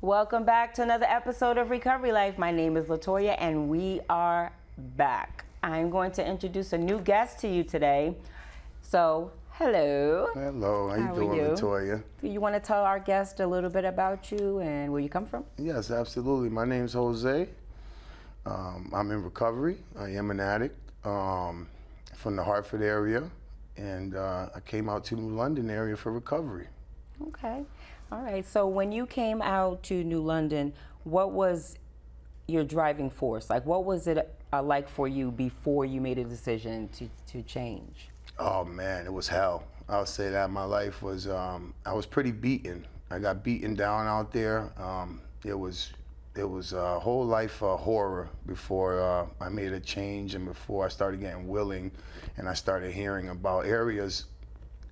Welcome back to another episode of Recovery Life. My name is Latoya and we are back. I'm going to introduce a new guest to you today. So, hello. Hello, how you doing, Latoya? Do you want to tell our guest a little bit about you and where you come from? Yes, absolutely. My name's Jose. I'm in recovery. I am an addict from the Hartford area, and I came out to New London area for recovery. Okay. All right. So when you came out to New London, what was your driving force? Like, what was it like for you before you made a decision to change? Oh man, it was hell. I'll say that. My life was, I was pretty beaten. I got beaten down out there. It was a whole life horror before I made a change and before I started getting willing and I started hearing about areas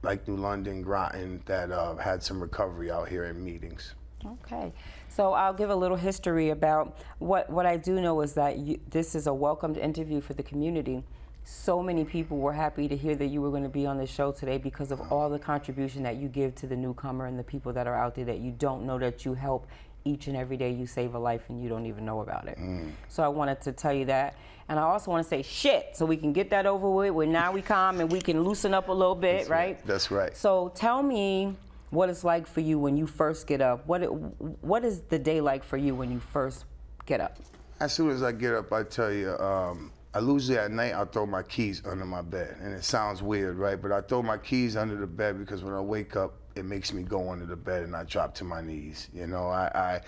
like New London, Groton, that had some recovery out here in meetings. Okay, so I'll give a little history about what I do know is that this is a welcomed interview for the community. So many people were happy to hear that you were going to be on the show today because of all the contribution that you give to the newcomer and the people that are out there that you don't know that you help each and every day. You save a life and you don't even know about it. So I wanted to tell you that. And I also want to say shit so we can get that over with where now we calm and we can loosen up a little bit, That's right? That's right. So tell me what it's like for you when you first get up. What is the day like for you when you first get up? As soon as I get up, I tell you, I usually at night I'll throw my keys under my bed. And it sounds weird, right? But I throw my keys under the bed because when I wake up, it makes me go under the bed and I drop to my knees. You know, I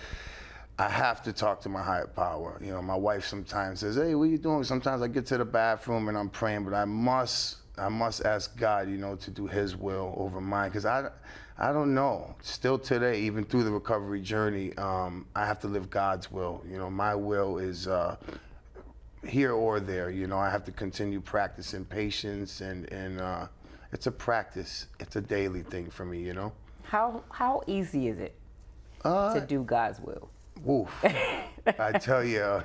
have to talk to my higher power. You know, my wife sometimes says, hey, what are you doing? Sometimes I get to the bathroom and I'm praying, but I must ask God, you know, to do his will over mine. Because I don't know. Still today, even through the recovery journey, I have to live God's will. You know, my will is here or there. You know, I have to continue practicing patience and it's a practice. It's a daily thing for me, you know. How easy is it to do God's will? Oof. I tell you,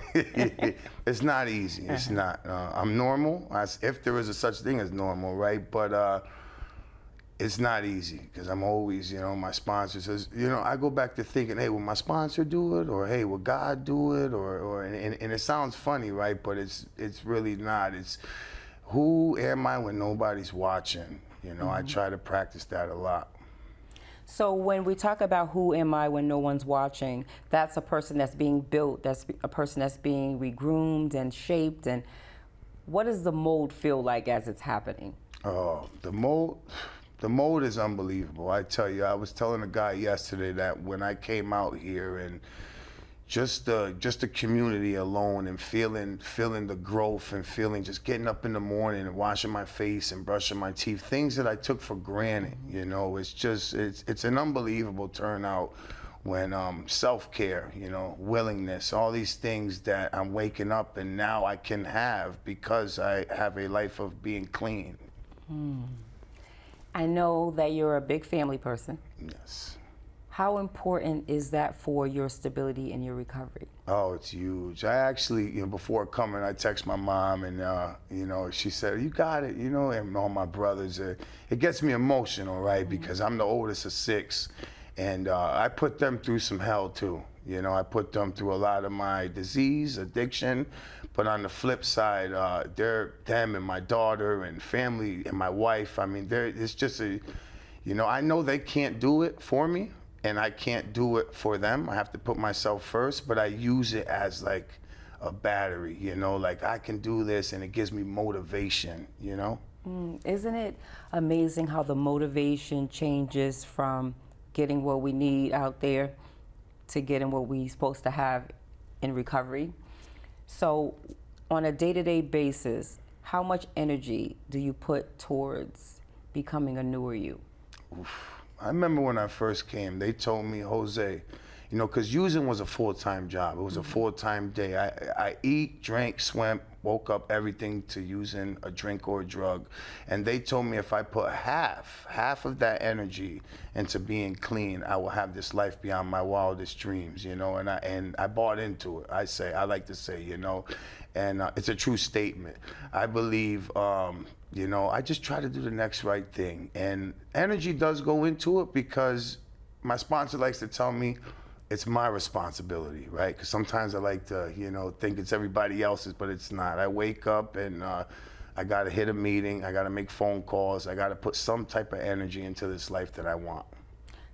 it's not easy. It's not. I'm normal, if there is a such thing as normal, right? But it's not easy because I'm always, you know, my sponsor says, you know, I go back to thinking, hey, will my sponsor do it? Or, hey, will God do it? And it sounds funny, right? But it's really not. It's who am I when nobody's watching? You know, I try to practice that a lot. So when we talk about who am I when no one's watching, that's a person that's being built, that's a person that's being regroomed and shaped. And what does the mold feel like as it's happening? Oh, the mold is unbelievable. I tell you, I was telling a guy yesterday that when I came out here and just the community alone and feeling the growth and feeling just getting up in the morning and washing my face and brushing my teeth, things that I took for granted, you know, it's an unbelievable turnout when self-care, you know, willingness, all these things that I'm waking up and now I can have because I have a life of being clean. I know that you're a big family person. Yes. How important is that for your stability and your recovery? Oh, it's huge. I actually, you know, before coming, I text my mom and, you know, she said, you got it, you know, and all my brothers. It gets me emotional, right? Because I'm the oldest of 6 and I put them through some hell too. You know, I put them through a lot of my disease, addiction, but on the flip side, them and my daughter and family and my wife, I mean, it's just you know, I know they can't do it for me. And I can't do it for them. I have to put myself first, but I use it as like a battery, you know, like I can do this and it gives me motivation, you know? Isn't it amazing how the motivation changes from getting what we need out there to getting what we're supposed to have in recovery? So on a day-to-day basis, how much energy do you put towards becoming a newer you? Oof. I remember when I first came, they told me, Jose, you know, because using was a full-time job. It was a full-time day. I eat, drank, swam, woke up, everything to using a drink or a drug. And they told me if I put half of that energy into being clean, I will have this life beyond my wildest dreams, you know, and I bought into it. I like to say, you know, and it's a true statement. I believe, you know, I just try to do the next right thing. And energy does go into it because my sponsor likes to tell me, it's my responsibility, right? Because sometimes I like to, think it's everybody else's, but it's not. I wake up and I got to hit a meeting. I got to make phone calls. I got to put some type of energy into this life that I want.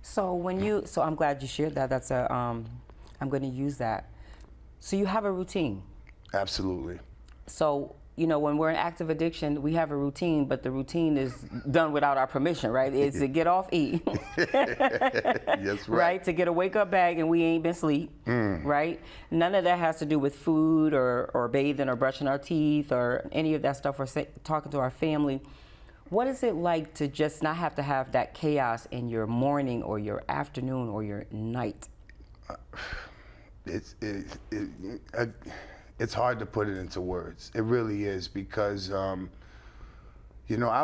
So so I'm glad you shared that. That's I'm going to use that. So you have a routine. Absolutely. So, when we're in active addiction, we have a routine, but the routine is done without our permission, right? It's to get off E. That's right. Right? To get a wake-up bag and we ain't been asleep, right? None of that has to do with food or bathing or brushing our teeth or any of that stuff or talking to our family. What is it like to just not have to have that chaos in your morning or your afternoon or your night? It's hard to put it into words. It really is because, I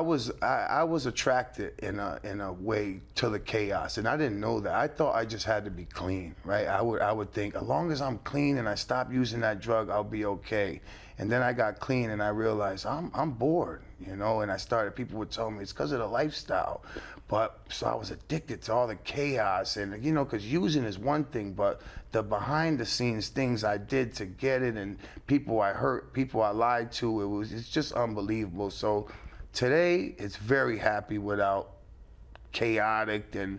was attracted in a way to the chaos, and I didn't know that. I thought I just had to be clean, right? I would think as long as I'm clean and I stop using that drug, I'll be okay. And then I got clean and I realized I'm bored, and people would tell me it's because of the lifestyle. So I was addicted to all the chaos and, because using is one thing, but the behind the scenes things I did to get it and people I hurt, people I lied to, it's just unbelievable. So today it's very happy without chaotic and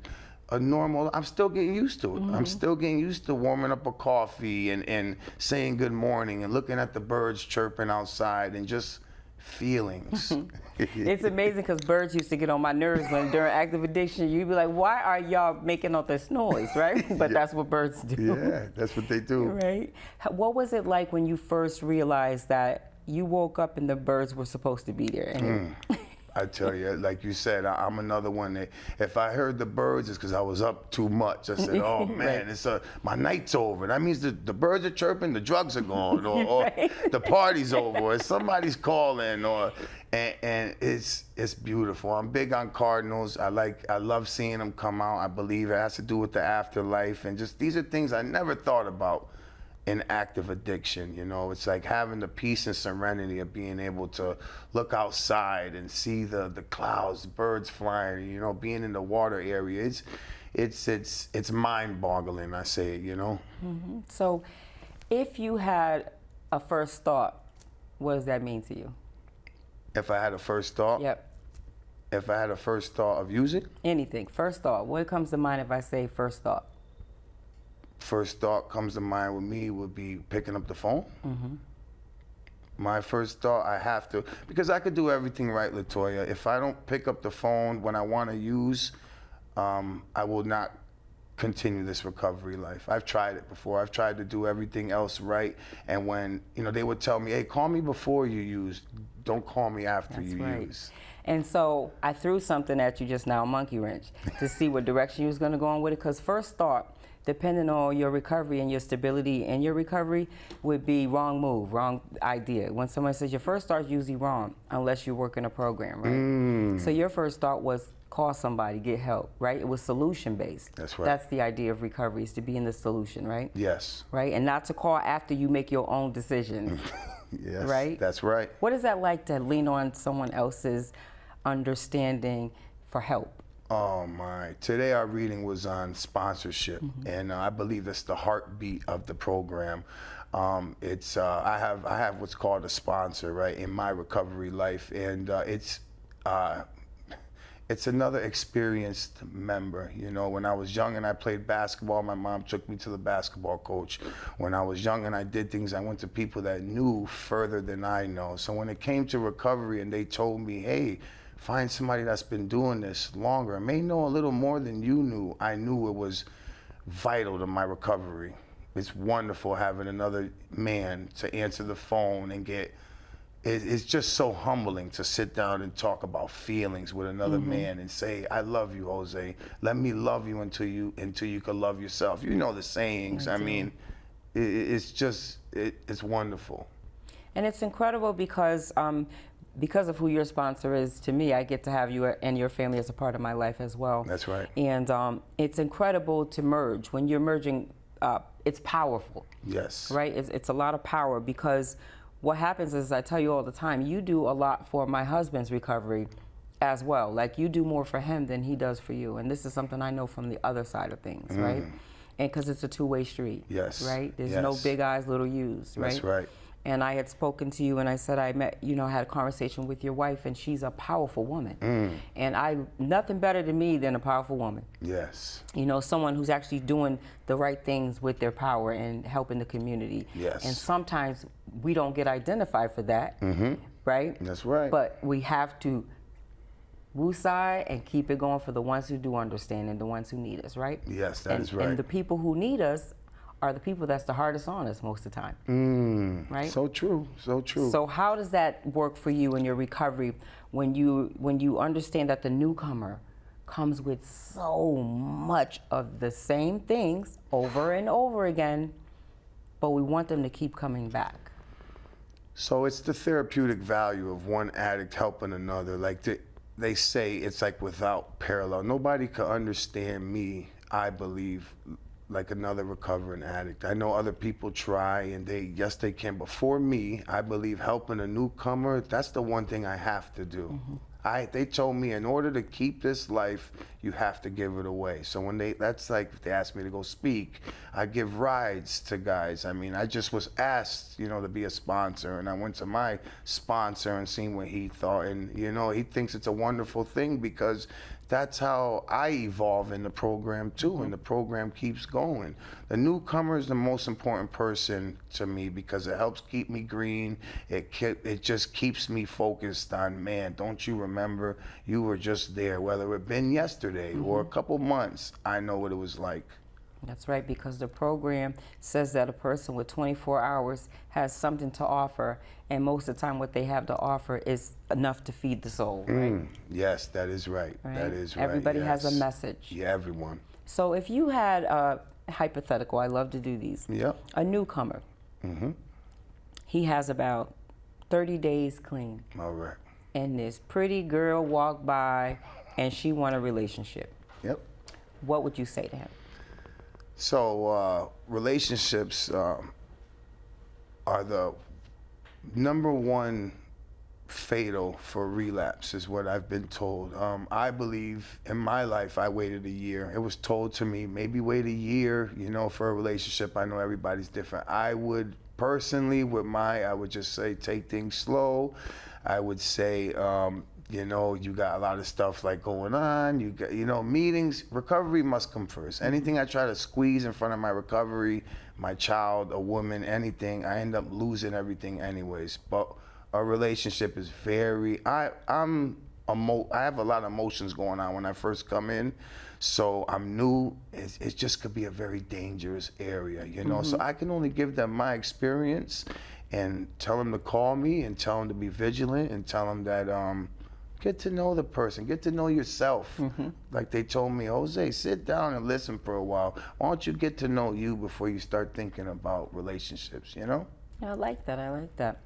a normal. I'm still getting used to it. I'm still getting used to warming up a coffee and saying good morning and looking at the birds chirping outside and just feelings. It's amazing because birds used to get on my nerves when during active addiction, you'd be like, why are y'all making all this noise, right? But that's what birds do. Yeah, that's what they do. Right. What was it like when you first realized that you woke up and the birds were supposed to be there? I tell you, like you said, I'm another one that if I heard the birds, it's because I was up too much. I said, oh man, Right. My night's over. That means the birds are chirping, the drugs are gone, or Right. the party's over, or somebody's calling, and it's beautiful. I'm big on cardinals. I love seeing them come out. I believe it has to do with the afterlife, and just these are things I never thought about in active addiction. It's like having the peace and serenity of being able to look outside and see the clouds, birds flying, being in the water area. It's mind-boggling, I say, So if you had a first thought, what does that mean to you? If I had a first thought? Yep. If I had a first thought of music? Anything. First thought. What comes to mind if I say first thought? First thought comes to mind with me would be picking up the phone. My first thought, I have to, because I could do everything right, Latoya. If I don't pick up the phone when I want to use, I will not continue this recovery life. I've tried it before. I've tried to do everything else right. And when, they would tell me, hey, call me before you use. Don't call me after you use. And so I threw something at you just now, a monkey wrench, to see what direction you was going to go on with it. Because first thought, depending on your recovery and your stability in your recovery, would be wrong move, wrong idea. When someone says your first thought is usually wrong, unless you work in a program, right? So your first thought was call somebody, get help, right? It was solution-based. That's right. That's the idea of recovery, is to be in the solution, right? Yes. Right? And not to call after you make your own decisions. Yes. Right? That's right. What is that like to lean on someone else's understanding for help? Oh my! Today our reading was on sponsorship, and I believe that's the heartbeat of the program. I have what's called a sponsor, right, in my recovery life, and it's another experienced member. When I was young and I played basketball, my mom took me to the basketball coach. When I was young and I did things, I went to people that knew further than I know. So when it came to recovery and they told me, hey, find somebody that's been doing this longer, may know a little more than you knew, I knew it was vital to my recovery. It's wonderful having another man to answer the phone and it's just so humbling to sit down and talk about feelings with another man and say, I love you, Jose. Let me love you until you can love yourself. You know the sayings. I mean, it's wonderful. And it's incredible because of who your sponsor is to me, I get to have you and your family as a part of my life as well. That's right. And it's incredible to merge. When you're merging, it's powerful. Yes. Right? It's a lot of power, because what happens is, I tell you all the time, you do a lot for my husband's recovery as well. Like, you do more for him than he does for you. And this is something I know from the other side of things, right? And because it's a two-way street. Yes. Right? There's Yes. no big eyes, little U's, right? That's right. And I had spoken to you and I said I met, had a conversation with your wife, and she's a powerful woman. And nothing better to me than a powerful woman. Yes. Someone who's actually doing the right things with their power and helping the community. Yes. And sometimes we don't get identified for that, right? That's right. But we have to woosah and keep it going for the ones who do understand and the ones who need us, right? Yes, that is right. And the people who need us are the people that's the hardest on us most of the time, right? So true, so true. So how does that work for you in your recovery when you understand that the newcomer comes with so much of the same things over and over again, but we want them to keep coming back? So it's the therapeutic value of one addict helping another. Like they say, it's like without parallel. Nobody could understand me, I believe, like another recovering addict. I know other people try and they can, but for me, I believe helping a newcomer, that's the one thing I have to do. They told me in order to keep this life, you have to give it away. So that's like if they asked me to go speak, I give rides to guys. I mean, I just was asked, to be a sponsor, and I went to my sponsor and seen what he thought, and he thinks it's a wonderful thing because that's how I evolve in the program too, and the program keeps going. The newcomer is the most important person to me because it helps keep me green. It just keeps me focused on, man, don't you remember you were just there, whether it been yesterday or a couple months, I know what it was like. That's right, because the program says that a person with 24 hours has something to offer, and most of the time what they have to offer is enough to feed the soul, right? Yes, that is right. That is right. Everybody has a message. Yeah, everyone. So if you had a hypothetical, I love to do these. Yep. A newcomer. He has about 30 days clean. All right. And this pretty girl walked by and she want a relationship. Yep. What would you say to him? So relationships are the number one fatal for relapse, is what I've been told. I believe in my life I waited a year. It was told to me, maybe wait a year, for a relationship. I know everybody's different. I would personally, I would just say take things slow. I would say, you got a lot of stuff like going on, you got, meetings. Recovery must come first. Anything I try to squeeze in front of my recovery, my child, a woman, anything, I end up losing everything anyways. But a relationship is I have a lot of emotions going on when I first come in. So I'm new. It just could be a very dangerous area, So I can only give them my experience and tell them to call me and tell them to be vigilant and tell them that get to know the person, get to know yourself. Like they told me, Jose, sit down and listen for a while. Why don't you get to know you before you start thinking about relationships, Yeah, I like that.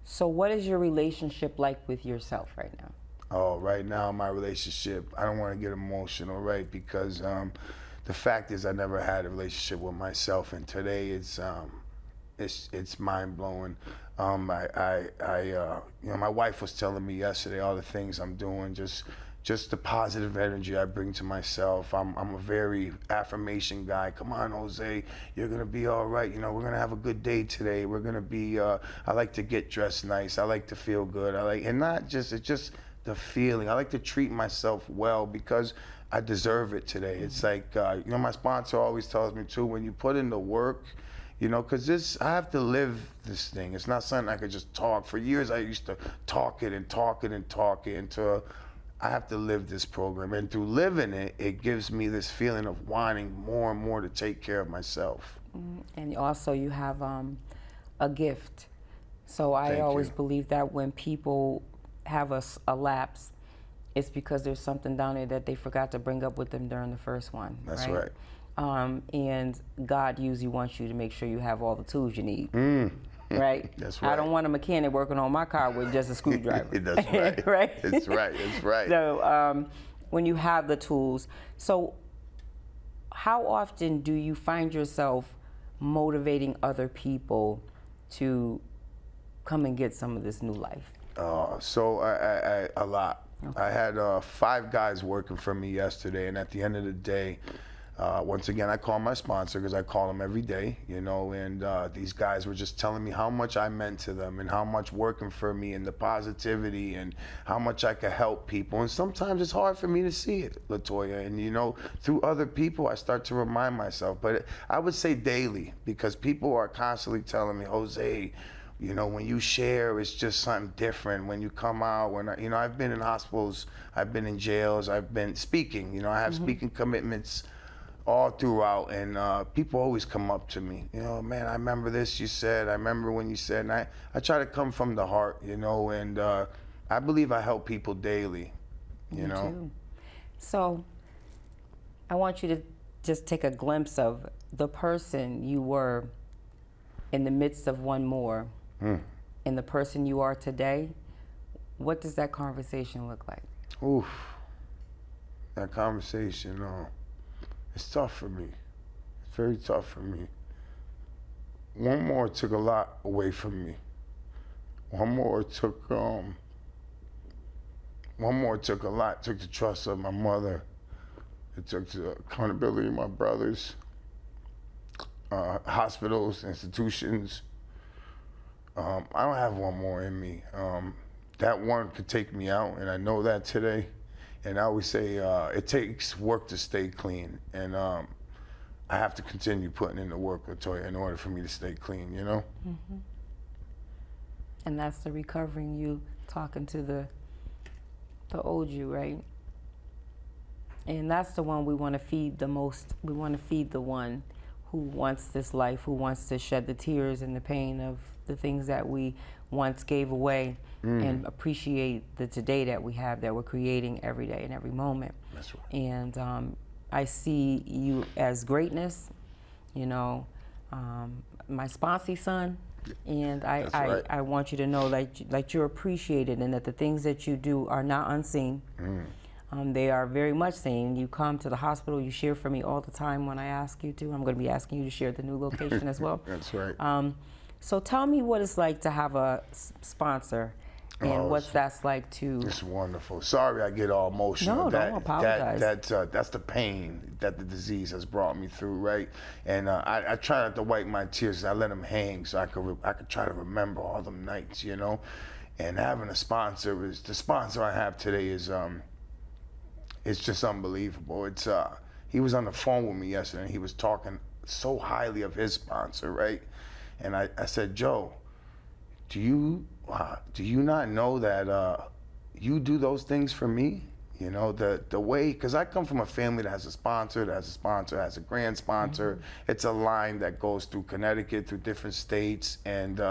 So what is your relationship like with yourself right now? Oh, right now my relationship, I don't want to get emotional, right? Because the fact is I never had a relationship with myself, and today it's mind blowing. My wife was telling me yesterday all the things I'm doing, just the positive energy I bring to myself. I'm a very affirmation guy. Come on, Jose, you're gonna be all right. We're gonna have a good day today. We're gonna be. I like to get dressed nice. I like to feel good. It's just the feeling. I like to treat myself well because I deserve it today. It's like my sponsor always tells me too, when you put in the work. Because I have to live this thing. It's not something I could just talk. For years, I used to talk it until I have to live this program. And through living it, it gives me this feeling of wanting more and more to take care of myself. And also you have a gift. So I always believe that when people have a lapse, it's because there's something down there that they forgot to bring up with them during the first one. That's right. And God usually wants you to make sure you have all the tools you need. Right? That's right. I don't want a mechanic working on my car with just a screwdriver. That's right. Right? That's right. That's right. So when you have the tools, so how often do you find yourself motivating other people to come and get some of this new life? So I a lot. Okay. I had 5 guys working for me yesterday, and at the end of the day, Once again, I call my sponsor because I call them every day, you know, and these guys were just telling me how much I meant to them and how much working for me and the positivity and how much I could help people. And sometimes it's hard for me to see it, Latoya. And, you know, through other people, I start to remind myself. But I would say daily, because people are constantly telling me, Jose, you know, when you share, it's just something different. When you come out, you know, I've been in hospitals, I've been in jails, I've been speaking, you know, I have speaking commitments all throughout, and people always come up to me, you know, man, I remember this you said, I remember when you said, and I try to come from the heart, you know, and I believe I help people daily, you know. Too. So I want you to just take a glimpse of the person you were in the midst of one more, and the person you are today. What does that conversation look like? Oof, that conversation, it's tough for me. It's very tough for me. One more took a lot away from me. One more took a lot. Took the trust of my mother. It took the accountability of my brothers, hospitals, institutions. I don't have one more in me. That one could take me out, and I know that today. And I always say it takes work to stay clean, and I have to continue putting in the work, Latoya, in order for me to stay clean, you know? Mm-hmm. And that's the recovering you, talking to the old you, right? And that's the one we want to feed the most. We want to feed the one who wants this life, who wants to shed the tears and the pain of the things that we once gave away, and appreciate the today that we have, that we're creating every day and every moment. That's right. And I see you as greatness, you know, my sponsee son, and I want you to know that you're appreciated, and that the things that you do are not unseen. They are very much seen. You come to the hospital, you share for me all the time when I ask you to. I'm going to be asking you to share the new location as well. That's right. So tell me what it's like to have a sponsor, and what's that's like to... It's wonderful. Sorry I get all emotional. No, don't apologize. That's the pain that the disease has brought me through, right? And I try not to wipe my tears. I let them hang so I could try to remember all them nights, you know? And having a sponsor, the sponsor I have today is, it's just unbelievable. It's he was on the phone with me yesterday, and he was talking so highly of his sponsor, right? And I said, Joe, do you not know that you do those things for me? You know, the way, because I come from a family that has a sponsor, has a grand sponsor. It's a line that goes through Connecticut, through different states, and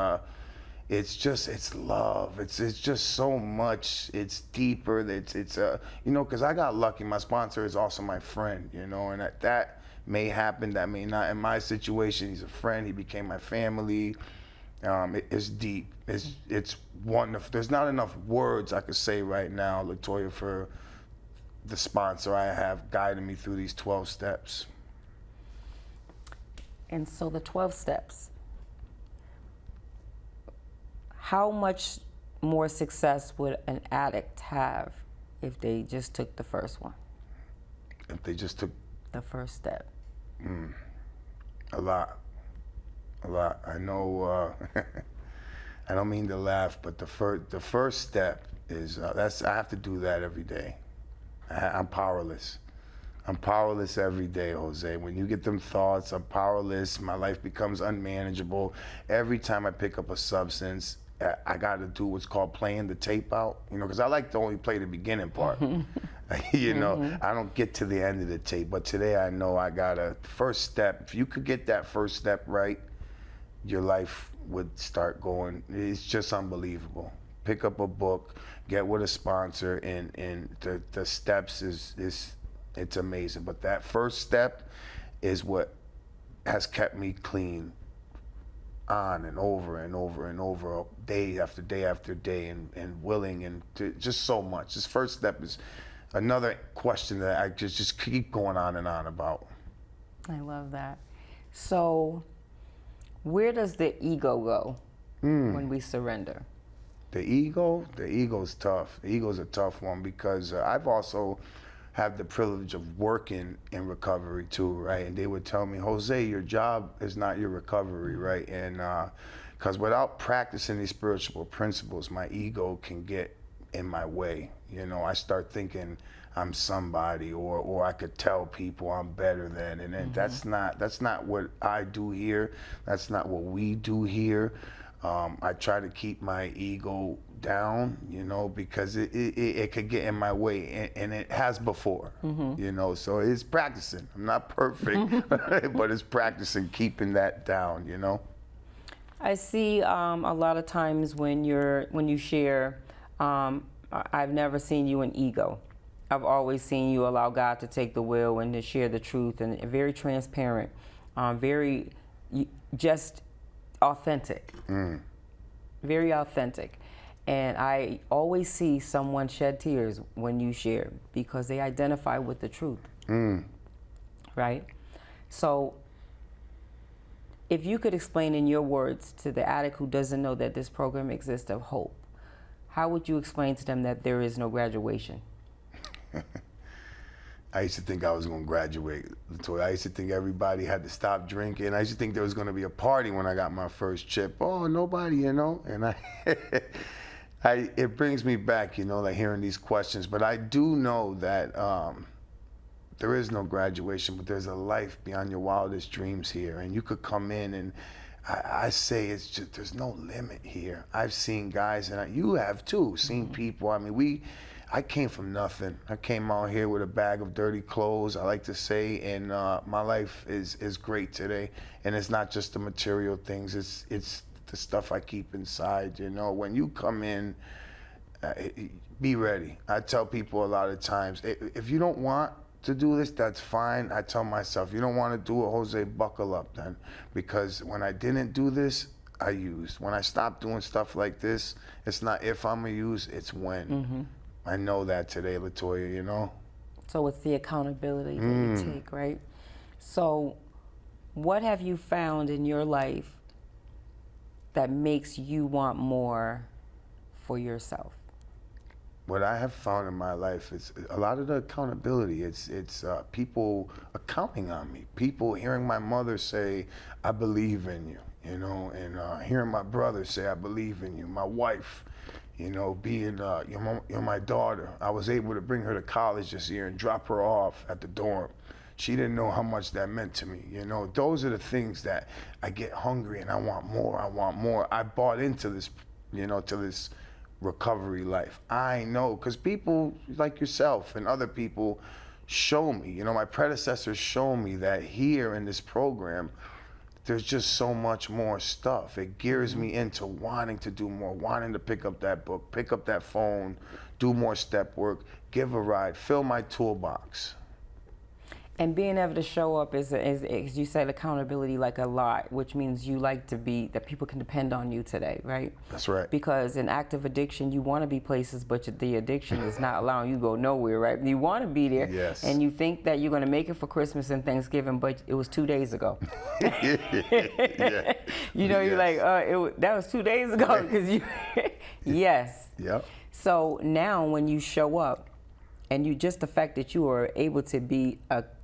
it's love. It's just so much. It's deeper. It's you know, because I got lucky. My sponsor is also my friend, you know, and that may happen, that may not. In my situation, he's a friend. He became my family. It's deep. It's wonderful. There's not enough words I could say right now, Latoya, for the sponsor I have guiding me through these 12 steps. And so the 12 steps, how much more success would an addict have if they just took the first one? If they just took the first step? A lot. I know. I don't mean to laugh, but the first step is I have to do that every day. I'm powerless. I'm powerless every day, Jose. When you get them thoughts, I'm powerless. My life becomes unmanageable. Every time I pick up a substance, I got to do what's called playing the tape out. You know, because I like to only play the beginning part. You know, I don't get to the end of the tape. But today I know I got a first step. If you could get that first step right, your life would start going. It's just unbelievable. Pick up a book, get with a sponsor, and the steps it's amazing. But that first step is what has kept me clean on and over and over and over, day after day after day, and willing, and just so much. This first step is another question that I just keep going on and on about. I love that. So where does the ego go when we surrender? The ego's tough. The ego's a tough one, because I've also have the privilege of working in recovery too, right? And they would tell me, Jose, your job is not your recovery, right? And because without practicing these spiritual principles, my ego can get in my way. You know, I start thinking I'm somebody, or I could tell people I'm better than, and then that's not what I do here. That's not what we do here. I try to keep my ego down, you know, because it could get in my way, and it has before, you know. So it's practicing. I'm not perfect, but it's practicing keeping that down, you know. I see a lot of times when you share, I've never seen you in ego. I've always seen you allow God to take the wheel and to share the truth, and very transparent, very just authentic, very authentic. And I always see someone shed tears when you share because they identify with the truth, right? So if you could explain in your words to the addict who doesn't know that this program exists of hope, how would you explain to them that there is no graduation? I used to think I was going to graduate, Latoya. I used to think everybody had to stop drinking. I used to think there was going to be a party when I got my first chip. Oh, nobody, you know? And it brings me back, you know, like hearing these questions. But I do know that there is no graduation, but there's a life beyond your wildest dreams here. And you could come in, and I say it's just, there's no limit here. I've seen guys, and you have too, seen people. I mean, I came from nothing. I came out here with a bag of dirty clothes, I like to say, and my life is great today. And it's not just the material things, it's the stuff I keep inside, you know. When you come in, be ready. I tell people a lot of times, if you don't want to do this, that's fine. I tell myself, you don't want to do it, Jose, buckle up then. Because when I didn't do this, I used. When I stopped doing stuff like this, it's not if I'm going to use, it's when. I know that today, Latoya, you know? So it's the accountability that you take, right? So what have you found in your life that makes you want more for yourself? What I have found in my life is a lot of the accountability. It's people counting on me. People hearing my mother say, I believe in you, you know, and hearing my brother say, I believe in you. My wife, you know, being you're my daughter. I was able to bring her to college this year and drop her off at the dorm. She didn't know how much that meant to me. You know, those are the things that I get hungry and I want more. I want more. I bought into this, you know, to this recovery life. I know, because people like yourself and other people show me, you know, my predecessors show me that here in this program, there's just so much more stuff. It gears me into wanting to do more, wanting to pick up that book, pick up that phone, do more step work, give a ride, fill my toolbox. And being able to show up is as you said, accountability, like a lot, which means you like to be, that people can depend on you today, right? That's right. Because in active addiction, you want to be places, but the addiction is not allowing you to go nowhere, right? You want to be there, yes. And you think that you're going to make it for Christmas and Thanksgiving, but it was 2 days ago. Yeah. You know, you're like, that was 2 days ago, because you, yes. Yep. So now when you show up, and you just the fact that you are able to be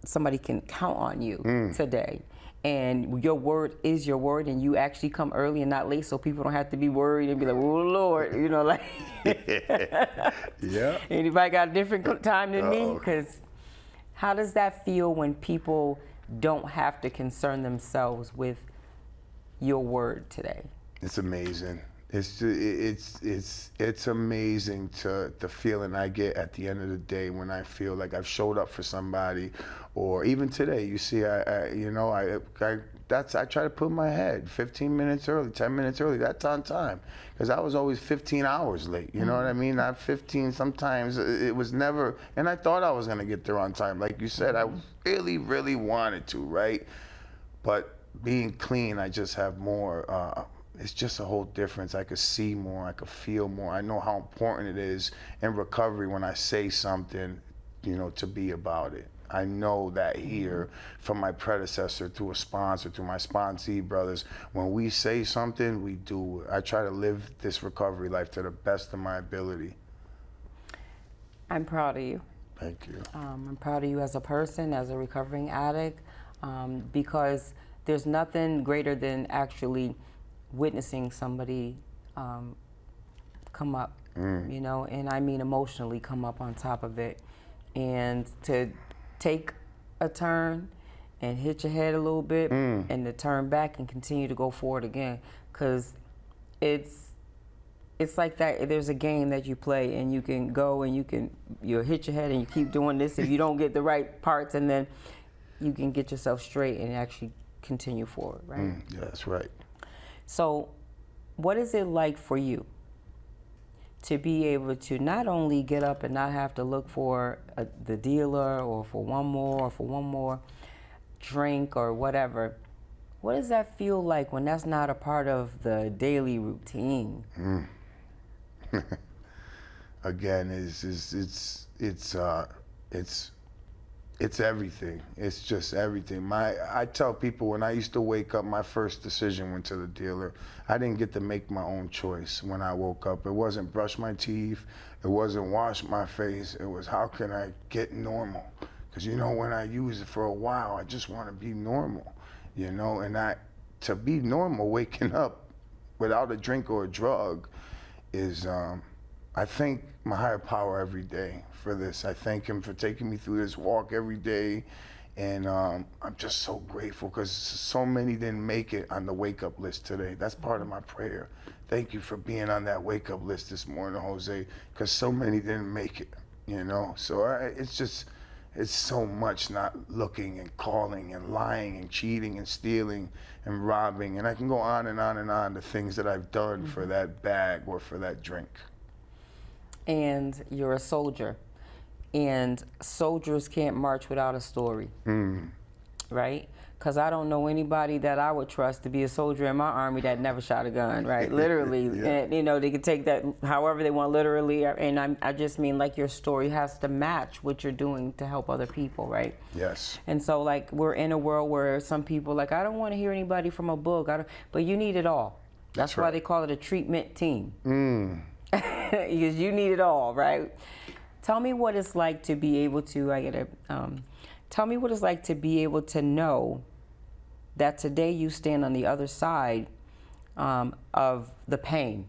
somebody can count on you today, and your word is your word, and you actually come early and not late, so people don't have to be worried and be like, "Oh Lord," you know, like. Yeah. Anybody got a different time than me? Because how does that feel when people don't have to concern themselves with your word today? It's amazing. It's amazing to the feeling I get at the end of the day when I feel like I've showed up for somebody, or even today. You see, I try to put my head 15 minutes early, 10 minutes early. That's on time, because I was always 15 hours late. You know what I mean? Not 15. Sometimes it was never. And I thought I was gonna get there on time, like you said. I really, really wanted to, right? But being clean, I just have more. It's just a whole difference. I could see more, I could feel more. I know how important it is in recovery when I say something, you know, to be about it. I know that here, from my predecessor to a sponsor, to my sponsee brothers, when we say something, we do it. I try to live this recovery life to the best of my ability. I'm proud of you. Thank you. I'm proud of you as a person, as a recovering addict, because there's nothing greater than actually witnessing somebody come up, you know, and I mean emotionally come up on top of it. And to take a turn and hit your head a little bit and to turn back and continue to go forward again, because it's like that. There's a game that you play and you can go and you'll hit your head and you keep doing this if you don't get the right parts, and then you can get yourself straight and actually continue forward, right? Yeah, that's right. So what is it like for you to be able to not only get up and not have to look for the dealer or for one more drink or whatever? What does that feel like when that's not a part of the daily routine? Again, it's everything. It's just everything. I tell people, when I used to wake up, my first decision went to the dealer. I didn't get to make my own choice when I woke up. It wasn't brush my teeth. It wasn't wash my face. It was, how can I get normal? Because, you know, when I use it for a while, I just want to be normal, you know? And to be normal, waking up without a drink or a drug is, I thank my higher power every day for this. I thank him for taking me through this walk every day. And I'm just so grateful, because so many didn't make it on the wake up list today. That's part of my prayer. Thank you for being on that wake up list this morning, Jose, because so many didn't make it, you know? So it's so much not looking and calling and lying and cheating and stealing and robbing. And I can go on and on and on, the things that I've done for that bag or for that drink. And you're a soldier, and soldiers can't march without a story, right? Because I don't know anybody that I would trust to be a soldier in my army that never shot a gun, right? Literally. Yeah. And, you know, they could take that however they want, literally. And I just mean, like, your story has to match what you're doing to help other people, right? Yes. And so, like, we're in a world where some people, like, I don't want to hear anybody from a book, but you need it all. That's why they call it a treatment team. Because you need it all, right? Tell me what it's like to be able to, tell me what it's like to be able to know that today you stand on the other side of the pain.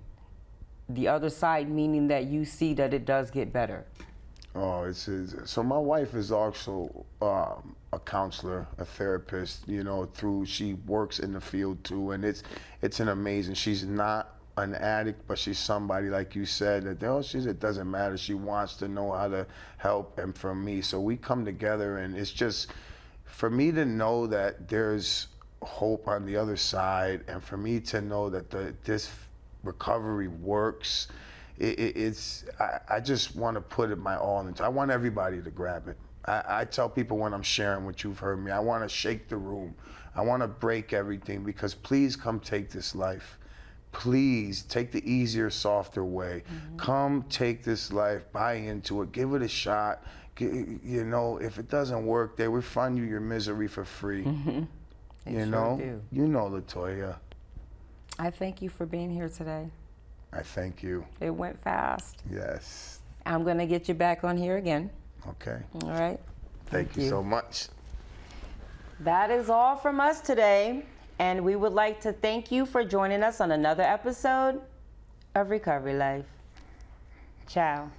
The other side meaning that you see that it does get better. Oh, so my wife is also a counselor, a therapist, you know, she works in the field too, and it's an amazing, she's not an addict, but she's somebody, like you said, that it doesn't matter. She wants to know how to help, and for me, so we come together, and it's just, for me to know that there's hope on the other side, and for me to know that this recovery works, I just want to put it my all into. I want everybody to grab it. I tell people when I'm sharing what you've heard me, I want to shake the room. I want to break everything, because please come take this life. Please take the easier, softer way. Come take this life, buy into it, give it a shot. You know, if it doesn't work, they refund you your misery for free. You know, you know, Latoya. I thank you for being here today. I thank you. It went fast. Yes. I'm gonna get you back on here again. Okay. All right. Thank you so much. That is all from us today. And we would like to thank you for joining us on another episode of Recovery Life. Ciao.